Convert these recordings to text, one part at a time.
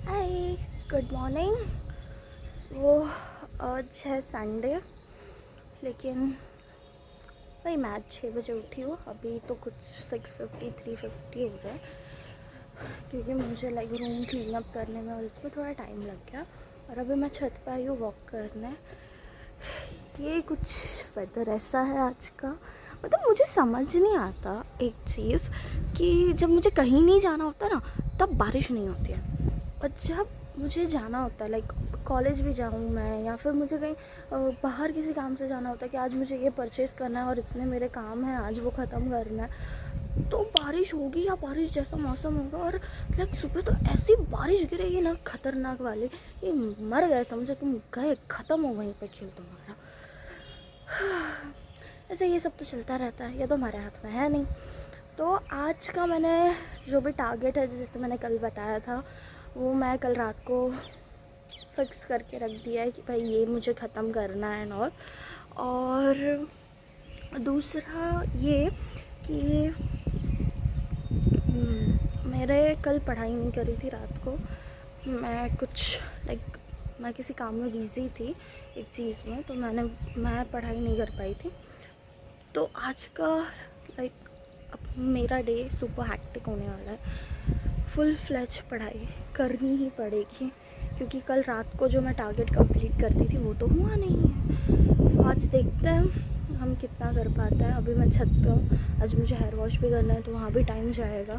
हाय, good morning. सो आज है Sunday, लेकिन भाई मैं आज 6 बजे उठी हूँ। अभी तो कुछ 6:50 3:50 हो रहा है, क्योंकि मुझे लाइक रूम क्लीन अप करने में और इसमें थोड़ा टाइम लग गया। और अभी मैं छत पे आई हूँ वॉक करने। ये कुछ वेदर ऐसा है आज का, मतलब मुझे समझ नहीं आता एक चीज़ कि जब मुझे कहीं नहीं जाना होता ना तब बारिश नहीं होती है, और जब मुझे जाना होता है लाइक कॉलेज भी जाऊँ मैं या फिर मुझे कहीं बाहर किसी काम से जाना होता है कि आज मुझे ये परचेज़ करना है और इतने मेरे काम हैं आज वो ख़त्म करना है, तो बारिश होगी या बारिश जैसा मौसम होगा। और लाइक सुबह तो ऐसी बारिश गिरेगी ना खतरनाक वाली, ये मर गए समझो, तुम गए, ख़त्म हो वहीं पे खेल तुम्हारा। ऐसे ये सब तो चलता रहता है, ये तो हमारे हाथ में है नहीं। तो आज का मैंने जो भी टारगेट है, जैसे मैंने कल बताया था, वो मैं कल रात को फिक्स करके रख दिया है कि भाई ये मुझे ख़त्म करना है। और दूसरा ये कि मेरे कल पढ़ाई नहीं करी थी रात को। मैं कुछ लाइक मैं किसी काम में बिज़ी थी एक चीज़ में, तो मैं पढ़ाई नहीं कर पाई थी। तो आज का लाइक अब मेरा डे सुपर हैक्टिक होने वाला है। फुल फ्लेज पढ़ाई करनी ही पड़ेगी, क्योंकि कल रात को जो मैं टारगेट कंप्लीट करती थी वो तो हुआ नहीं है। सो आज देखते हैं हम कितना कर पाते हैं। अभी मैं छत पे हूँ, आज मुझे हेयर वॉश भी करना है तो वहाँ भी टाइम जाएगा।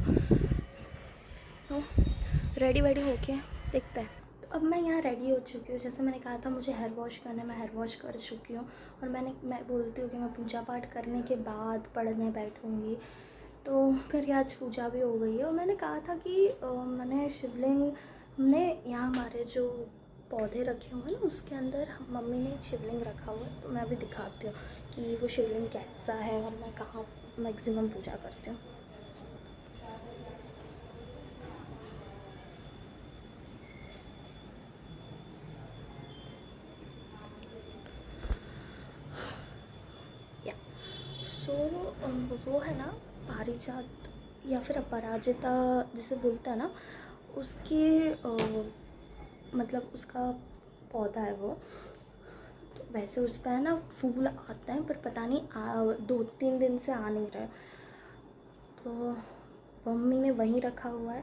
तो रेडी वेडी होके देखते हैं। तो अब मैं यहाँ रेडी हो चुकी हूँ, जैसे मैंने कहा था मुझे हेयर वॉश करना है, मैं हेयर वॉश कर चुकी हूँ। और मैं बोलती हूँ कि मैं पूजा पाठ करने के बाद पढ़ने बैठूँगी, तो फिर आज पूजा भी हो गई है। और मैंने कहा था कि मैंने शिवलिंग ने यहाँ हमारे जो पौधे रखे हुए हैं ना उसके अंदर मम्मी ने एक शिवलिंग रखा हुआ है, तो मैं अभी दिखाती हूँ कि वो शिवलिंग कैसा है और मैं कहाँ मैक्सिमम पूजा करती हूँ। या सो वो है ना पारिजात या फिर अपराजिता जिसे बोलता है ना, उसके मतलब उसका पौधा है वो। तो वैसे उस पर है ना फूल आते हैं, पर पता नहीं 2-3 दिन से आ नहीं रहे, तो मम्मी ने वहीं रखा हुआ है।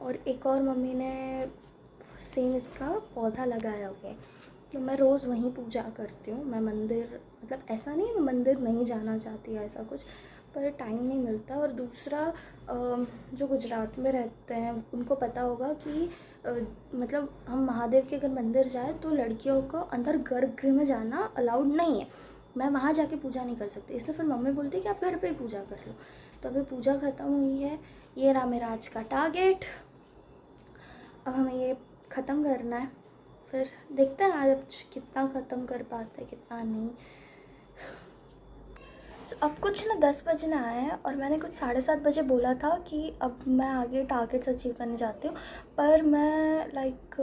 और एक और मम्मी ने सेम इसका पौधा लगाया हुआ है, तो मैं रोज़ वहीं पूजा करती हूँ। मैं मंदिर, मतलब ऐसा नहीं मैं मंदिर नहीं जाना चाहती है ऐसा कुछ, पर टाइम नहीं मिलता। और दूसरा जो गुजरात में रहते हैं उनको पता होगा कि मतलब हम महादेव के अगर मंदिर जाए तो लड़कियों को अंदर गर्भगृह में जाना अलाउड नहीं है। मैं वहाँ जाके पूजा नहीं कर सकती, इसलिए फिर मम्मी बोलती है कि आप घर पे ही पूजा कर लो। तो अभी पूजा ख़त्म हुई है, ये रहा मेरा आज का टारगेट। अब हमें ये ख़त्म करना है, फिर देखते हैं आज कितना ख़त्म कर पाते हैं कितना नहीं। अब कुछ ना 10 बजने आए हैं और मैंने कुछ 7:30 बजे बोला था कि अब मैं आगे टारगेट्स अचीव करने जाती हूँ। पर मैं लाइक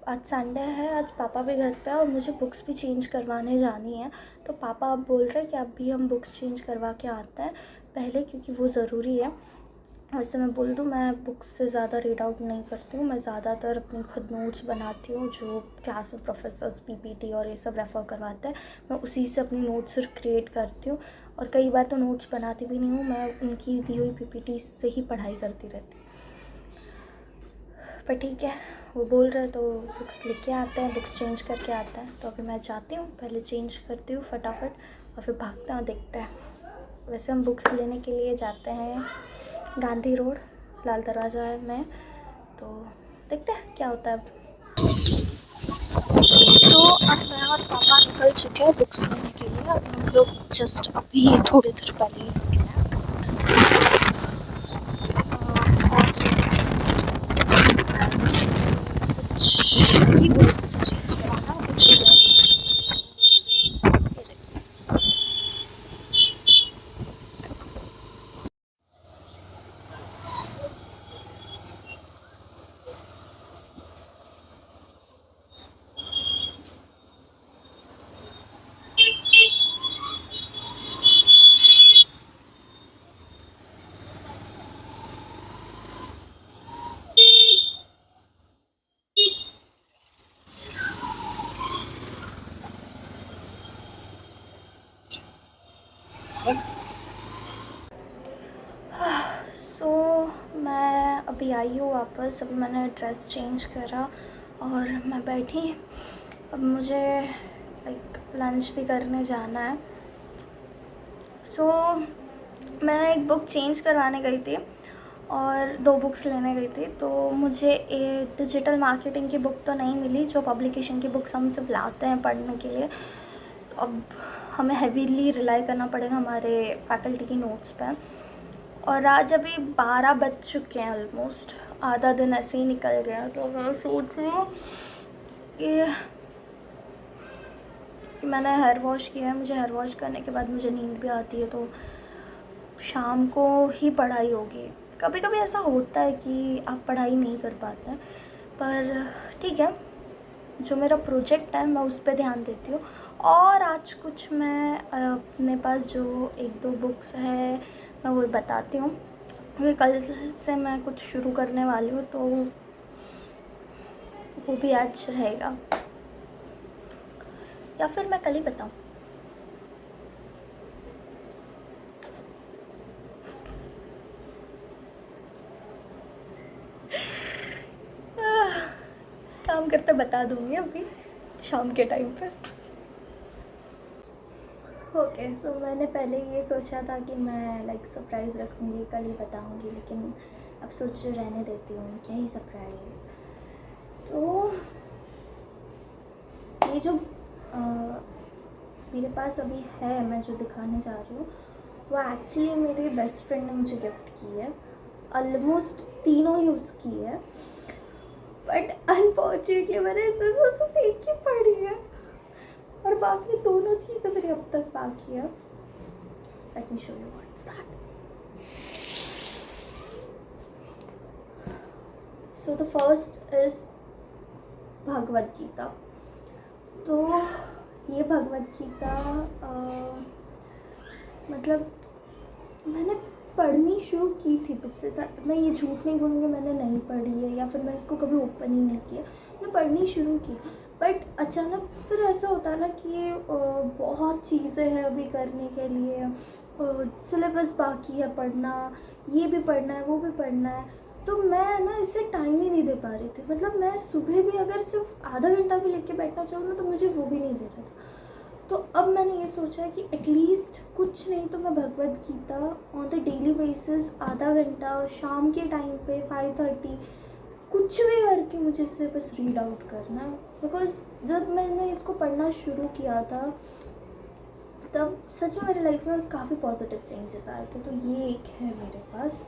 आज संडे है, आज पापा भी घर पे है और मुझे बुक्स भी चेंज करवाने जानी है। तो पापा अब बोल रहे हैं कि अभी हम बुक्स चेंज करवा के आते हैं पहले, क्योंकि वो ज़रूरी है। वैसे मैं बोल दूँ, मैं बुक्स से ज़्यादा रीड आउट नहीं करती हूँ, मैं ज़्यादातर अपनी खुद नोट्स बनाती हूँ जो क्लास में प्रोफेसर्स पीपीटी और ये सब रेफ़र करवाते हैं, मैं उसी से अपनी नोट्स क्रिएट करती हूँ। और कई बार तो नोट्स बनाती भी नहीं हूँ, मैं उनकी दी हुई पीपीटी से ही पढ़ाई करती रहती हूँ। पर ठीक है, वो बोल रहे तो बुक्स लेके आते हैं, बुक्स चेंज करके आते हैं। तो अभी मैं जाती हूँ, पहले चेंज करती हूँ फटाफट और फिर भागते हैं, देखते हैं। वैसे हम बुक्स लेने के लिए जाते हैं गांधी रोड, लाल दरवाज़ा में, तो देखते हैं क्या होता है अब। तो अब मैं और पापा निकल चुके हैं बुक्स लेने के लिए, और हम लोग जस्ट अभी थोड़ी देर पहले ही निकले हैं। कुछ ही बुक्स मुझे चेंज करवाना, कुछ ही बुक्स। अभी आई हूँ वापस, अभी मैंने ड्रेस चेंज करा और मैं बैठी। अब मुझे लाइक लंच भी करने जाना है। सो मैं एक बुक चेंज करवाने गई थी और 2 बुक्स लेने गई थी, तो मुझे एक डिजिटल मार्केटिंग की बुक तो नहीं मिली, जो पब्लिकेशन की बुक्स हम सिर्फ लाते हैं पढ़ने के लिए। अब हमें हेवीली रिलाई करना पड़ेगा हमारे फैकल्टी की नोट्स पे। और आज अभी 12 बज चुके हैं, ऑलमोस्ट आधा दिन ऐसे ही निकल गया। तो मैं सोच रही हूँ कि मैंने हेयर वॉश किया है, मुझे हेयर वॉश करने के बाद मुझे नींद भी आती है, तो शाम को ही पढ़ाई होगी। कभी कभी ऐसा होता है कि आप पढ़ाई नहीं कर पाते हैं, पर ठीक है, जो मेरा प्रोजेक्ट है मैं उस पर ध्यान देती हूँ। और आज कुछ मैं अपने पास जो 1-2 बुक्स है मैं वो बताती हूँ, क्योंकि कल से मैं कुछ शुरू करने वाली हूँ, तो वो भी आज रहेगा, या फिर मैं कल ही बताऊँ। काम करते बता दूँगी अभी शाम के टाइम पर। ओके, सो मैंने पहले ये सोचा था कि मैं लाइक सरप्राइज़ रखूँगी, कल ही बताऊँगी, लेकिन अब सोच रहे रहने देती हूँ, क्या ही सरप्राइज़। तो ये जो मेरे पास अभी है, मैं जो दिखाने जा रही हूँ, वो एक्चुअली मेरी बेस्ट फ्रेंड ने मुझे गिफ्ट की है। ऑलमोस्ट तीनों यूज़ की है, बट अनफॉर्चुनेटली मैंने इसमें से सिर्फ एक ही पढ़ी है और बाकी दोनों चीज़ें मेरी अब तक बाकी है। Let me show you what's that. So the first is Bhagavad Gita. तो ये भगवद गीता मतलब मैंने पढ़नी शुरू की थी पिछले साल। मैं ये झूठ नहीं बोलूँगी मैंने नहीं पढ़ी है, या फिर मैं इसको कभी ओपन ही नहीं किया। मैंने पढ़नी शुरू की, बट अचानक फिर ऐसा होता है ना कि बहुत चीज़ें हैं अभी करने के लिए, सिलेबस बाकी है पढ़ना, ये भी पढ़ना है वो भी पढ़ना है, तो मैं ना इससे टाइम ही नहीं दे पा रही थी। मतलब मैं सुबह भी अगर सिर्फ आधा घंटा भी लेके बैठना चाहूँ ना, तो मुझे वो भी नहीं दे रहा था। तो अब मैंने ये सोचा है कि एटलीस्ट कुछ नहीं तो मैं Bhagavad Gita on the daily basis आधा घंटा शाम के टाइम पे 5:30 कुछ भी करके मुझे इसे बस रीड आउट करना है। बिकॉज जब मैंने इसको पढ़ना शुरू किया था तब सच में मेरी लाइफ में काफ़ी पॉजिटिव चेंजेस आए थे। तो ये एक है मेरे पास,